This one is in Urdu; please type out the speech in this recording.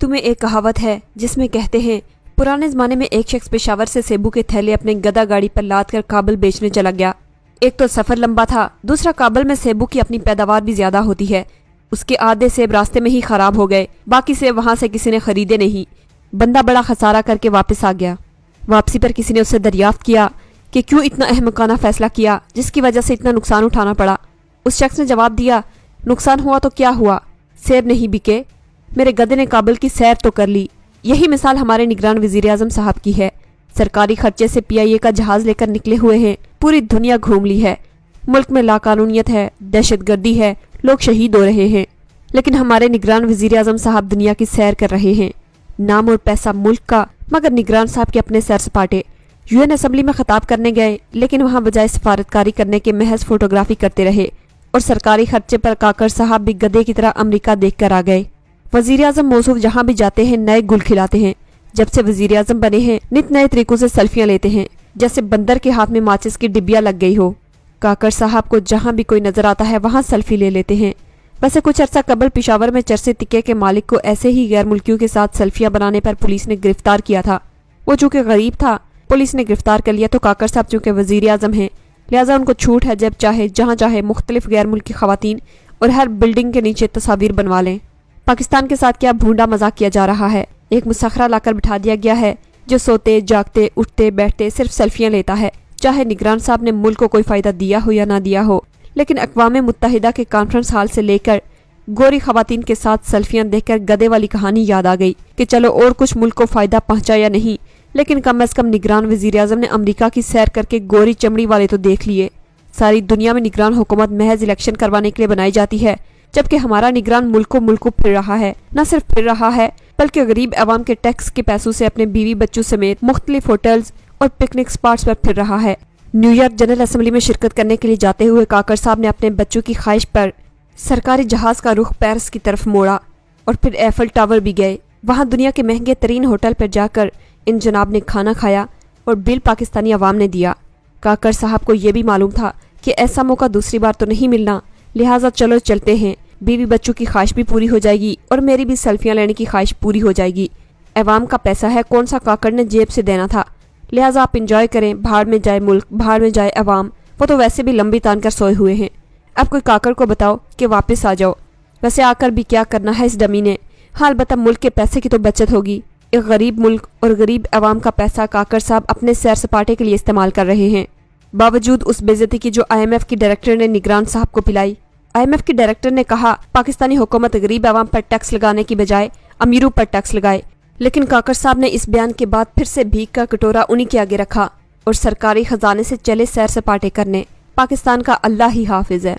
اردو میں ایک کہاوت ہے جس میں کہتے ہیں پرانے زمانے میں ایک شخص پشاور سے سیبو کے تھیلے اپنے گدا گاڑی پر لاد کر کابل بیچنے چلا گیا۔ ایک تو سفر لمبا تھا، دوسرا کابل میں سیبو کی اپنی پیداوار بھی زیادہ ہوتی ہے۔ اس کے آدھے سیب راستے میں ہی خراب ہو گئے، باقی سیب وہاں سے کسی نے خریدے نہیں۔ بندہ بڑا خسارہ کر کے واپس آ گیا۔ واپسی پر کسی نے اس سے دریافت کیا کہ کیوں اتنا احمقانہ فیصلہ کیا جس کی وجہ سے اتنا نقصان اٹھانا پڑا۔ اس شخص نے جواب دیا، نقصان ہوا تو کیا ہوا، سیب نہیں بکے، میرے گدے نے کابل کی سیر تو کر لی۔ یہی مثال ہمارے نگران وزیر اعظم صاحب کی ہے۔ سرکاری خرچے سے PIA کا جہاز لے کر نکلے ہوئے ہیں، پوری دنیا گھوم لی ہے، ملک میں لاقانونیت ہے، دہشت گردی ہے، لوگ شہید ہو رہے ہیں، لیکن ہمارے نگران وزیر اعظم صاحب دنیا کی سیر کر رہے ہیں۔ نام اور پیسہ ملک کا، مگر نگران صاحب کے اپنے سیر سپاٹے۔ UN اسمبلی میں خطاب کرنے گئے، لیکن وہاں بجائے سفارتکاری کرنے کے محض فوٹوگرافی کرتے رہے، اور سرکاری خرچے پر کاکڑ صاحب بھی گدے کی طرح امریکہ دیکھ کر آ گئے۔ وزیر اعظم موصوف جہاں بھی جاتے ہیں نئے گل کھلاتے ہیں۔ جب سے وزیر اعظم بنے ہیں نت نئے طریقوں سے سیلفیاں لیتے ہیں، جیسے بندر کے ہاتھ میں ماچس کی ڈبیا لگ گئی ہو۔ کاکڑ صاحب کو جہاں بھی کوئی نظر آتا ہے وہاں سیلفی لے لیتے ہیں۔ ویسے کچھ عرصہ قبل پشاور میں چرسے تکے کے مالک کو ایسے ہی غیر ملکیوں کے ساتھ سیلفیاں بنانے پر پولیس نے گرفتار کیا تھا۔ وہ چونکہ غریب تھا، پولیس نے گرفتار کر لیا، تو کاکڑ صاحب چونکہ وزیر اعظم ہیں لہٰذا ان کو چھوٹ ہے جب چاہے جہاں چاہے مختلف غیر ملکی خواتین اور ہر بلڈنگ کے نیچے تصاویر بنوا لیں۔ پاکستان کے ساتھ کیا بھونڈا مذاق کیا جا رہا ہے۔ ایک مسخرہ لا کر بٹھا دیا گیا ہے جو سوتے جاگتے اٹھتے بیٹھتے صرف سیلفیاں لیتا ہے، چاہے نگران صاحب نے ملک کو کوئی فائدہ دیا ہو یا نہ دیا ہو۔ لیکن اقوام متحدہ کے کانفرنس ہال سے لے کر گوری خواتین کے ساتھ سیلفیاں دیکھ کر گدے والی کہانی یاد آ گئی کہ چلو اور کچھ ملک کو فائدہ پہنچا یا نہیں، لیکن کم از کم نگران وزیر اعظم نے امریکہ کی سیر کر کے گوری چمڑی والے تو دیکھ لیے۔ ساری دنیا میں نگران حکومت محض الیکشن کروانے کے لیے بنائی جاتی ہے، جبکہ ہمارا نگران ملک کو پھر رہا ہے، نہ صرف پھر رہا ہے بلکہ غریب عوام کے ٹیکس کے پیسوں سے اپنے بیوی بچوں سمیت مختلف ہوٹلز اور پکنک سپاٹس پر پھر رہا ہے۔ نیو یارک جنرل اسمبلی میں شرکت کرنے کے لیے جاتے ہوئے کاکڑ صاحب نے اپنے بچوں کی خواہش پر سرکاری جہاز کا رخ پیرس کی طرف موڑا اور پھر ایفل ٹاور بھی گئے۔ وہاں دنیا کے مہنگے ترین ہوٹل پر جا کر ان جناب نے کھانا کھایا اور بل پاکستانی عوام نے دیا۔ کاکڑ صاحب کو یہ بھی معلوم تھا کہ ایسا موقع دوسری بار تو نہیں ملنا، لہٰذا چلو چلتے ہیں، بیوی بچوں کی خواہش بھی پوری ہو جائے گی اور میری بھی سیلفیاں لینے کی خواہش پوری ہو جائے گی۔ عوام کا پیسہ ہے، کون سا کاکڑ نے جیب سے دینا تھا، لہٰذا آپ انجوائے کریں، بھاڑ میں جائے ملک، بھاڑ میں جائے عوام، وہ تو ویسے بھی لمبی تان کر سوئے ہوئے ہیں۔ اب کوئی کاکڑ کو بتاؤ کہ واپس آ جاؤ، ویسے آ کر بھی کیا کرنا ہے اس ڈمی نے، ہاں البتہ ملک کے پیسے کی تو بچت ہوگی۔ ایک غریب ملک اور غریب عوام کا پیسہ کاکڑ صاحب اپنے سیر سپاٹے کے لیے استعمال کر رہے ہیں، باوجود اس بے عزتی کی جو IMF کی ڈائریکٹر نے نگران صاحب کو پلائی۔ IMF کی ڈائریکٹر نے کہا پاکستانی حکومت غریب عوام پر ٹیکس لگانے کی بجائے امیروں پر ٹیکس لگائے، لیکن کاکڑ صاحب نے اس بیان کے بعد پھر سے بھیک کا کٹورا انہی کے آگے رکھا اور سرکاری خزانے سے چلے سیر سپاٹے کرنے۔ پاکستان کا اللہ ہی حافظ ہے۔